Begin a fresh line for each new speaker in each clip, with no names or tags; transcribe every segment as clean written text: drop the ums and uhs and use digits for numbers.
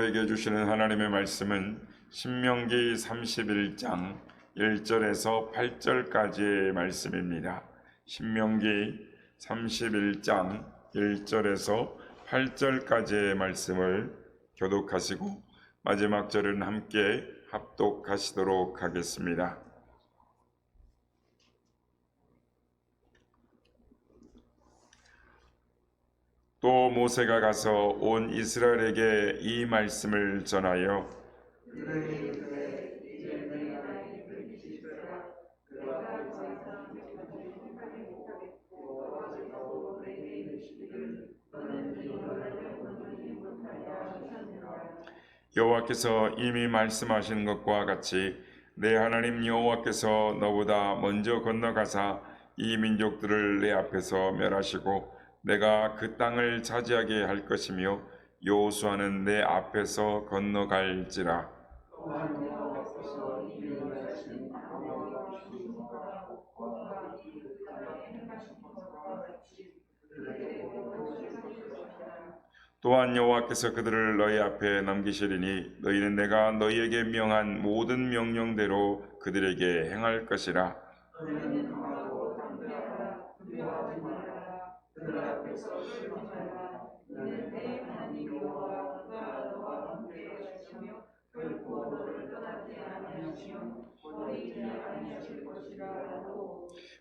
우리에게 주시는 하나님의 말씀은 신명기 31장 1절에서 8절까지의 말씀입니다. 신명기 31장 1절에서 8절까지의 말씀을 교독하시고 마지막 절은 함께 합독하시도록 하겠습니다. 또 모세가 가서 온 이스라엘에게 이 말씀을 전하여 여호와께서 이미 말씀하신 것과 같이 내 하나님 여호와께서 너보다 먼저 건너가사 이 민족들을 내 앞에서 멸하시고 내가 그 땅을 차지하게 할 것이며 여호수아는 내 앞에서 건너갈지라. 또한 여호와께서 그들을 너희 앞에 넘기시리니 너희는 내가 너희에게 명한 모든 명령대로 그들에게 행할 것이라.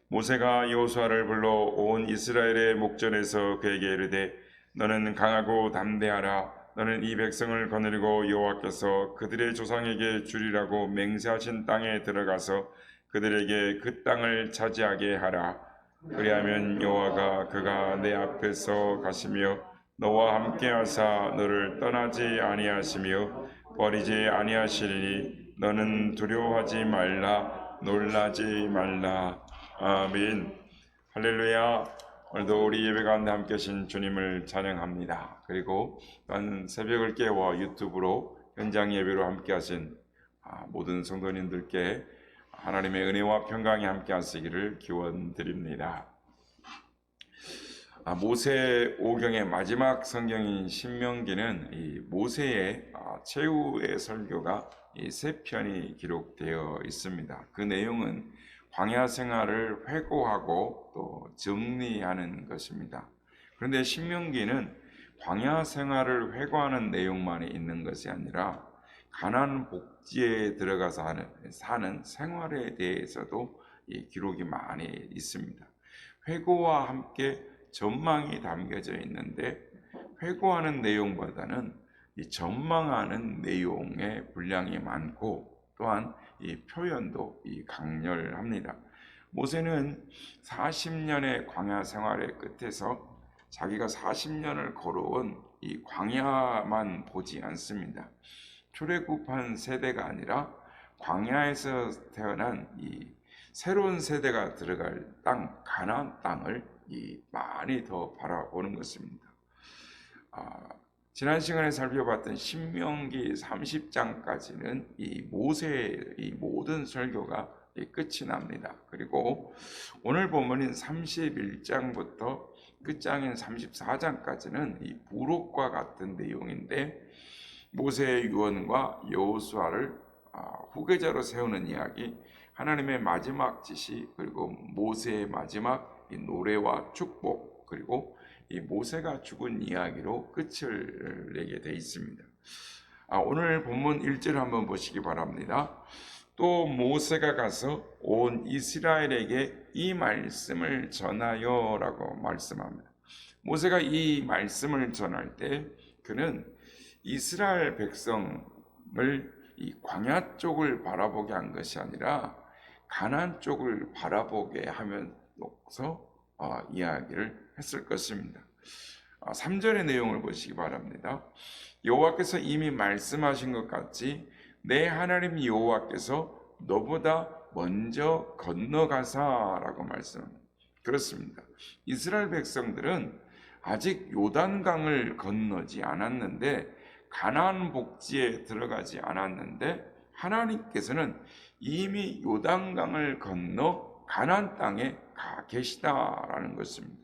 모세가 여호수아를 불러 온 이스라엘의 목전에서 그에게 이르되 너는 강하고 담대하라. 너는 이 백성을 거느리고 여호와께서 그들의 조상에게 주리라고 맹세하신 땅에 들어가서 그들에게 그 땅을 차지하게 하라. 그리하면 여호와가 그가 내 앞에서 가시며 너와 함께하사 너를 떠나지 아니하시며 버리지 아니하시리니 너는 두려워하지 말라. 놀라지 말라. 아멘. 할렐루야. 오늘도 우리 예배 가운데 함께 하신 주님을 찬양합니다. 그리고 또한 새벽을 깨워 유튜브로 현장 예배로 함께 하신 모든 성도님들께 하나님의 은혜와 평강이 함께 하시기를 기원드립니다. 모세 오경의 마지막 성경인 신명기는 이 모세의 최후의 설교가 이 세 편이 기록되어 있습니다. 그 내용은 광야 생활을 회고하고 또 정리하는 것입니다. 그런데 신명기는 광야 생활을 회고하는 내용만이 있는 것이 아니라 가나안 복지에 들어가서 사는 생활에 대해서도 이 기록이 많이 있습니다. 회고와 함께 전망이 담겨져 있는데 회고하는 내용보다는 이 전망하는 내용의 분량이 많고 또한 이 표현도 강렬합니다. 모세는 40년의 광야 생활의 끝에서 자기가 40년을 걸어온 이 광야만 보지 않습니다. 출애굽한 세대가 아니라 광야에서 태어난 이 새로운 세대가 들어갈 땅, 가나안 땅을 많이 더 바라보는 것입니다. 지난 시간에 살펴봤던 신명기 30장까지는 이 모세의 이 모든 설교가 끝이 납니다. 그리고 오늘 본문인 31장부터 끝장인 34장까지는 이 부록과 같은 내용인데 모세의 유언과 여호수아를 후계자로 세우는 이야기, 하나님의 마지막 지시, 그리고 모세의 마지막 이 노래와 축복, 그리고 이 모세가 죽은 이야기로 끝을 내게 되어 있습니다. 오늘 본문 1절 한번 보시기 바랍니다. 또 모세가 가서 온 이스라엘에게 이 말씀을 전하여 라고 말씀합니다. 모세가 이 말씀을 전할 때 그는 이스라엘 백성을 이 광야 쪽을 바라보게 한 것이 아니라 가나안 쪽을 바라보게 하면서 이야기를 했을 것입니다. 3절의 내용을 보시기 바랍니다. 여호와께서 이미 말씀하신 것 같이 내 하나님 여호와께서 너보다 먼저 건너가사라고 말씀합니다. 그렇습니다. 이스라엘 백성들은 아직 요단강을 건너지 않았는데 가나안 복지에 들어가지 않았는데 하나님께서는 이미 요단강을 건너 가나안 땅에 가 계시다라는 것입니다.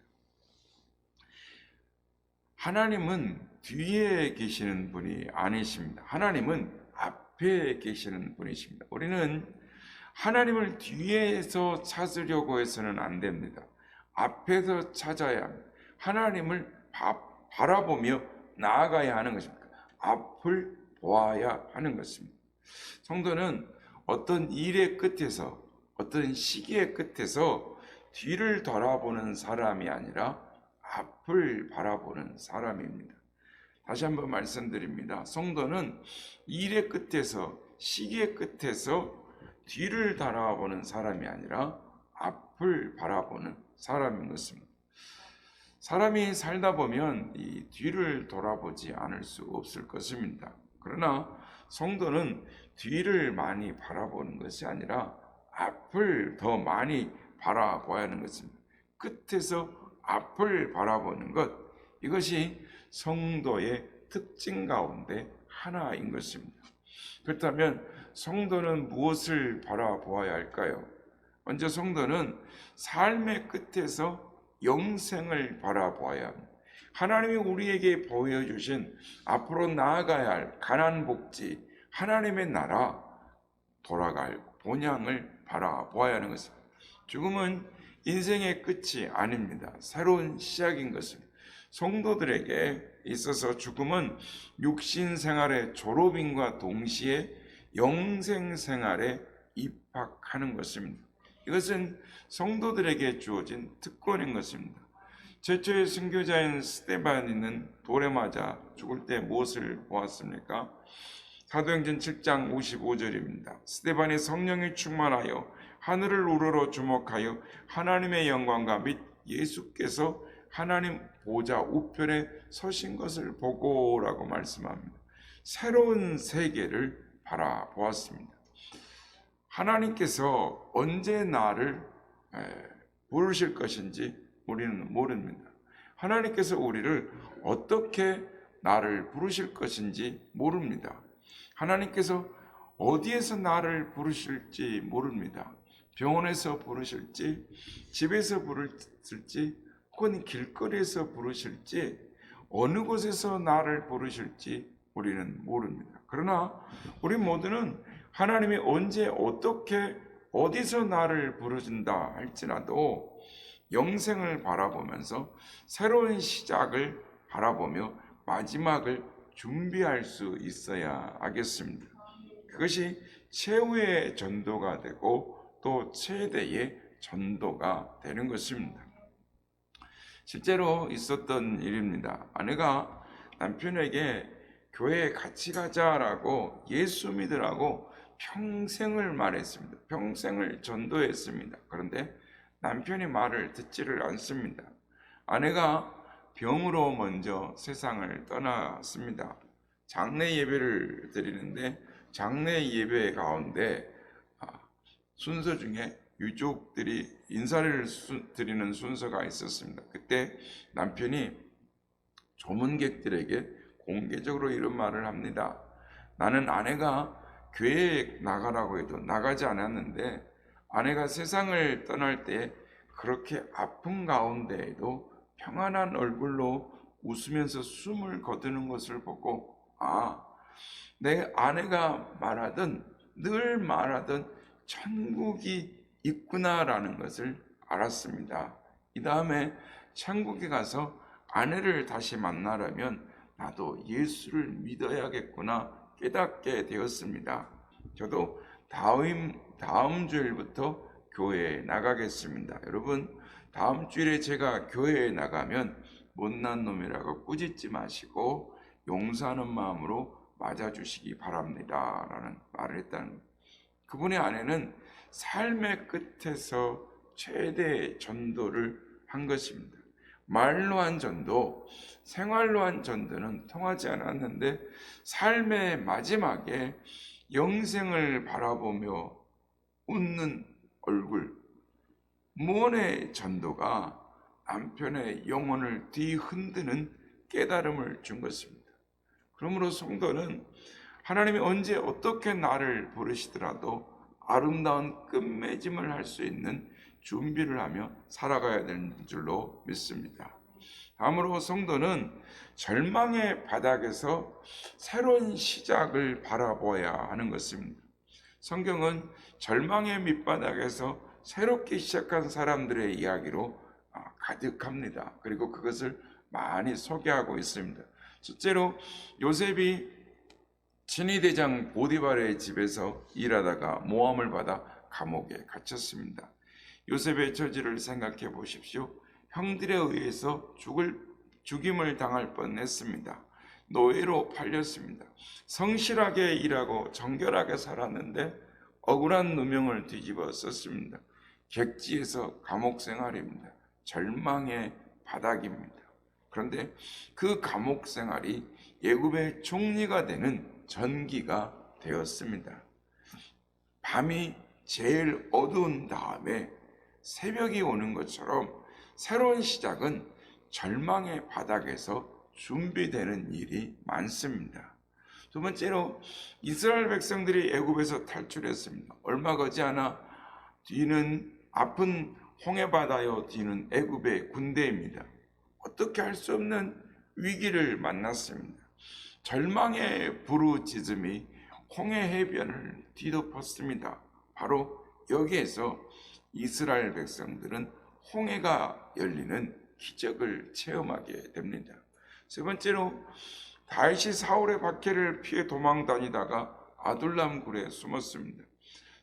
하나님은 뒤에 계시는 분이 아니십니다. 하나님은 앞에 계시는 분이십니다. 우리는 하나님을 뒤에서 찾으려고 해서는 안 됩니다. 앞에서 찾아야 합니다. 하나님을 바라보며 나아가야 하는 것입니다. 앞을 보아야 하는 것입니다. 성도는 어떤 일의 끝에서, 어떤 시기의 끝에서 뒤를 돌아보는 사람이 아니라 앞을 바라보는 사람입니다. 다시 한번 말씀드립니다. 성도는 일의 끝에서, 시기의 끝에서 뒤를 바라보는 사람이 아니라 앞을 바라보는 사람인 것입니다. 사람이 살다 보면 이 뒤를 돌아보지 않을 수 없을 것입니다. 그러나 성도는 뒤를 많이 바라보는 것이 아니라 앞을 더 많이 바라봐야 하는 것입니다. 끝에서 앞을 바라보는 것, 이것이 성도의 특징 가운데 하나인 것입니다. 그렇다면 성도는 무엇을 바라보아야 할까요? 먼저 성도는 삶의 끝에서 영생을 바라보아야 합니다. 하나님이 우리에게 보여주신 앞으로 나아가야 할 가난 복지, 하나님의 나라, 돌아갈 본향을 바라보아야 하는 것입니다. 죽음은 인생의 끝이 아닙니다. 새로운 시작인 것입니다. 성도들에게 있어서 죽음은 육신 생활의 졸업인과 동시에 영생 생활에 입학하는 것입니다. 이것은 성도들에게 주어진 특권인 것입니다. 최초의 순교자인 스데반이는 돌에 맞아 죽을 때 무엇을 보았습니까? 사도행전 7장 55절입니다. 스데반이 성령이 충만하여 하늘을 우러러 주목하여 하나님의 영광과 및 예수께서 하나님 보좌 우편에 서신 것을 보고라고 말씀합니다. 새로운 세계를 바라보았습니다. 하나님께서 언제 나를 부르실 것인지 우리는 모릅니다. 하나님께서 우리를 어떻게 나를 부르실 것인지 모릅니다. 하나님께서 어디에서 나를 부르실지 모릅니다. 병원에서 부르실지, 집에서 부르실지, 혹은 길거리에서 부르실지, 어느 곳에서 나를 부르실지 우리는 모릅니다. 그러나 우리 모두는 하나님이 언제 어떻게 어디서 나를 부르신다 할지라도 영생을 바라보면서 새로운 시작을 바라보며 마지막을 준비할 수 있어야 하겠습니다. 그것이 최후의 전도가 되고 또 최대의 전도가 되는 것입니다. 실제로 있었던 일입니다. 아내가 남편에게 교회에 같이 가자라고 예수 믿으라고 평생을 말했습니다. 평생을 전도했습니다. 그런데 남편이 말을 듣지를 않습니다. 아내가 병으로 먼저 세상을 떠났습니다. 장례 예배를 드리는데 장례 예배 가운데 순서 중에 유족들이 인사를 드리는 순서가 있었습니다. 그때 남편이 조문객들에게 공개적으로 이런 말을 합니다. 나는 아내가 교회에 나가라고 해도 나가지 않았는데 아내가 세상을 떠날 때 그렇게 아픈 가운데에도 평안한 얼굴로 웃으면서 숨을 거두는 것을 보고 내 아내가 늘 말하던 천국이 있구나라는 것을 알았습니다. 이 다음에 천국에 가서 아내를 다시 만나려면 나도 예수를 믿어야겠구나 깨닫게 되었습니다. 저도 다음 주일부터 교회에 나가겠습니다. 여러분, 다음 주일에 제가 교회에 나가면 못난 놈이라고 꾸짖지 마시고 용서하는 마음으로 맞아주시기 바랍니다 라는 말을 했다는 거예요. 그분의 아내는 삶의 끝에서 최대의 전도를 한 것입니다. 말로 한 전도, 생활로 한 전도는 통하지 않았는데 삶의 마지막에 영생을 바라보며 웃는 얼굴, 무언의 전도가 남편의 영혼을 뒤흔드는 깨달음을 준 것입니다. 그러므로 성도는 하나님이 언제 어떻게 나를 부르시더라도 아름다운 끝맺음을 할 수 있는 준비를 하며 살아가야 되는 줄로 믿습니다. 다음으로 성도는 절망의 바닥에서 새로운 시작을 바라보아야 하는 것입니다. 성경은 절망의 밑바닥에서 새롭게 시작한 사람들의 이야기로 가득합니다. 그리고 그것을 많이 소개하고 있습니다. 첫째로 요셉이 친위대장 보디발의 집에서 일하다가 모함을 받아 감옥에 갇혔습니다. 요셉의 처지를 생각해 보십시오. 형들에 의해서 죽임을 당할 뻔했습니다. 노예로 팔렸습니다. 성실하게 일하고 정결하게 살았는데 억울한 누명을 뒤집어 썼습니다. 객지에서 감옥 생활입니다. 절망의 바닥입니다. 그런데 그 감옥 생활이 애굽의 총리가 되는 전기가 되었습니다. 밤이 제일 어두운 다음에 새벽이 오는 것처럼 새로운 시작은 절망의 바닥에서 준비되는 일이 많습니다. 두 번째로 이스라엘 백성들이 애굽에서 탈출했습니다. 얼마 거지 않아 뒤는 아픈 홍해바다요 뒤는 애굽의 군대입니다. 어떻게 할 수 없는 위기를 만났습니다. 절망의 부르짖음이 홍해 해변을 뒤덮었습니다. 바로 여기에서 이스라엘 백성들은 홍해가 열리는 기적을 체험하게 됩니다. 세 번째로 다윗이 사울의 박해를 피해 도망 다니다가 아둘람 굴에 숨었습니다.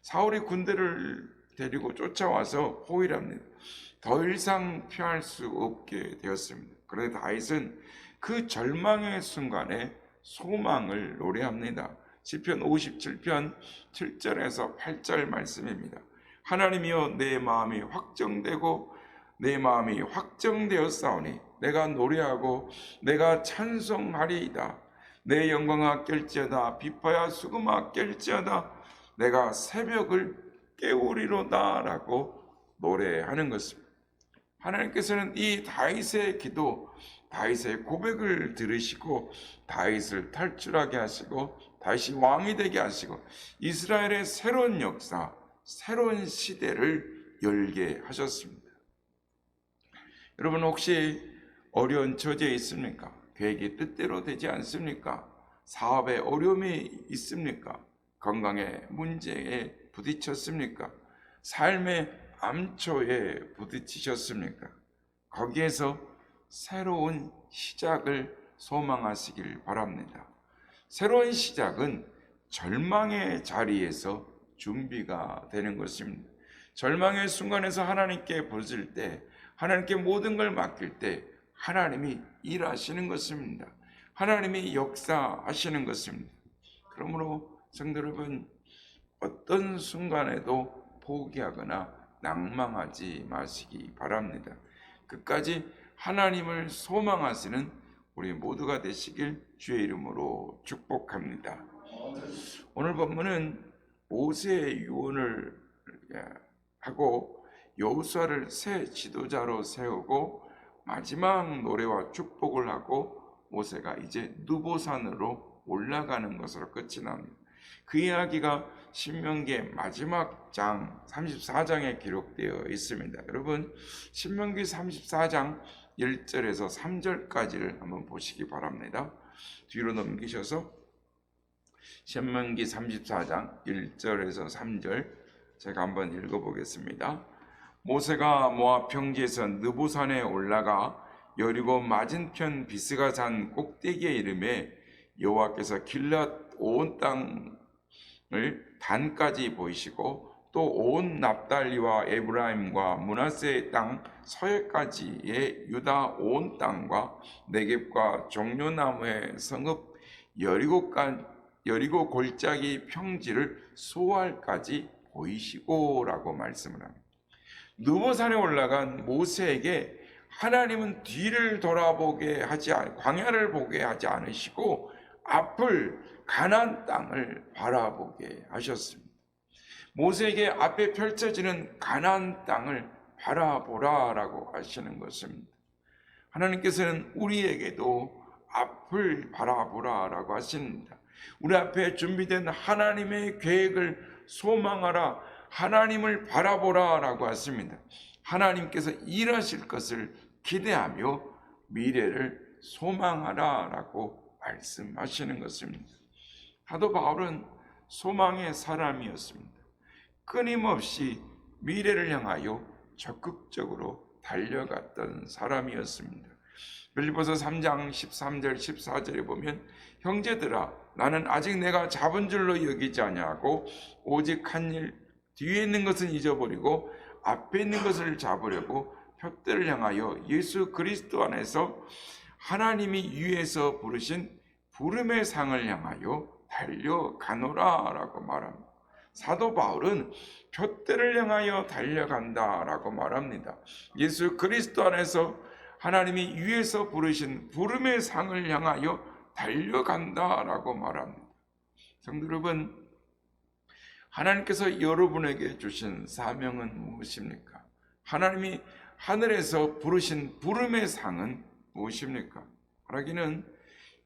사울이 군대를 데리고 쫓아와서 호위합니다. 더 이상 피할 수 없게 되었습니다. 그런데 다윗은 그 절망의 순간에 소망을 노래합니다. 시편 57편 7절에서 8절 말씀입니다. 하나님이여 내 마음이 확정되었사오니 내가 노래하고 내가 찬송하리이다. 내 영광아 깰지어다 비파야 수금아 깰지어다 내가 새벽을 깨우리로다 라고 노래하는 것입니다. 하나님께서는 이 다윗의 기도, 다윗의 고백을 들으시고 다윗을 탈출하게 하시고 다윗이 왕이 되게 하시고 이스라엘의 새로운 역사, 새로운 시대를 열게 하셨습니다. 여러분 혹시 어려운 처지에 있습니까? 계획이 뜻대로 되지 않습니까? 사업에 어려움이 있습니까? 건강에 문제에 부딪혔습니까? 삶의 암초에 부딪히셨습니까? 거기에서 새로운 시작을 소망하시길 바랍니다. 새로운 시작은 절망의 자리에서 준비가 되는 것입니다. 절망의 순간에서 하나님께 부르실 때, 하나님께 모든 걸 맡길 때 하나님이 일하시는 것입니다. 하나님이 역사하시는 것입니다. 그러므로 성도 여러분, 어떤 순간에도 포기하거나 낭망하지 마시기 바랍니다. 끝까지 하나님을 소망하시는 우리 모두가 되시길 주의 이름으로 축복합니다. 오늘 본문은 모세의 유언을 하고 여호수아를 새 지도자로 세우고 마지막 노래와 축복을 하고 모세가 이제 느보산으로 올라가는 것으로 끝이 납니다. 그 이야기가 신명기의 마지막 장 34장에 기록되어 있습니다. 여러분 신명기 34장 1절에서 3절까지를 한번 보시기 바랍니다. 뒤로 넘기셔서 신명기 34장 1절에서 3절 제가 한번 읽어보겠습니다. 모세가 모압 평지에서 느보산에 올라가 여리고 맞은편 비스가산 꼭대기에 이르매 여호와께서 길랏 온 땅을 단까지 보이시고 또 온 납달리와 에브라임과 므낫세의 땅 서해까지의 유다 온 땅과 네겝과 종려나무의 성읍 여리고 골짜기 평지를 소알까지 보이시고라고 말씀을 합니다. 느보산에 올라간 모세에게 하나님은 뒤를 돌아보게 하지 광야를 보게 하지 않으시고 앞을 가나안 땅을 바라보게 하셨습니다. 모세에게 앞에 펼쳐지는 가나안 땅을 바라보라라고 하시는 것입니다. 하나님께서는 우리에게도 앞을 바라보라라고 하십니다. 우리 앞에 준비된 하나님의 계획을 소망하라, 하나님을 바라보라라고 하십니다. 하나님께서 일하실 것을 기대하며 미래를 소망하라라고 말씀하시는 것입니다. 사도 바울은 소망의 사람이었습니다. 끊임없이 미래를 향하여 적극적으로 달려갔던 사람이었습니다. 빌립보서 3장 13절 14절에 보면 형제들아 나는 아직 내가 잡은 줄로 여기지 아니하고 오직 한 일 뒤에 있는 것은 잊어버리고 앞에 있는 것을 잡으려고 표대를 향하여 예수 그리스도 안에서 하나님이 위에서 부르신 부름의 상을 향하여 달려가노라라고 말합니다. 사도 바울은 표대를 향하여 달려간다라고 말합니다. 예수 그리스도 안에서 하나님이 위에서 부르신 부름의 상을 향하여 달려간다라고 말합니다. 성도 여러분, 하나님께서 여러분에게 주신 사명은 무엇입니까? 하나님이 하늘에서 부르신 부름의 상은 무엇입니까? 말하기는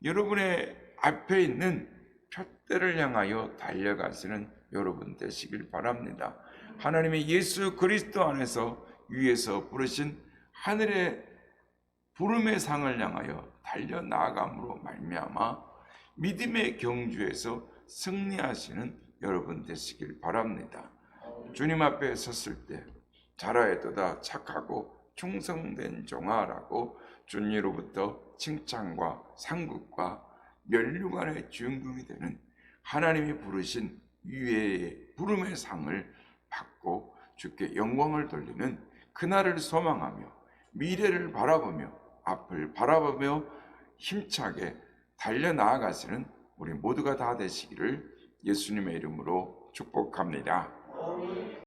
여러분의 앞에 있는 표대를 향하여 달려가시는 여러분 되시길 바랍니다. 하나님이 예수 그리스도 안에서 위에서 부르신 하늘의 부름의 상을 향하여 달려나감으로 말미암아 믿음의 경주에서 승리하시는 여러분 되시길 바랍니다. 주님 앞에 섰을 때 잘하였도다 착하고 충성된 종아라고 주님으로부터 칭찬과 상급과 면류관의 주인공이 되는 하나님이 부르신 위의 부름의 상을 받고 주께 영광을 돌리는 그날을 소망하며 미래를 바라보며 앞을 바라보며 힘차게 달려나아가시는 우리 모두가 다 되시기를 예수님의 이름으로 축복합니다.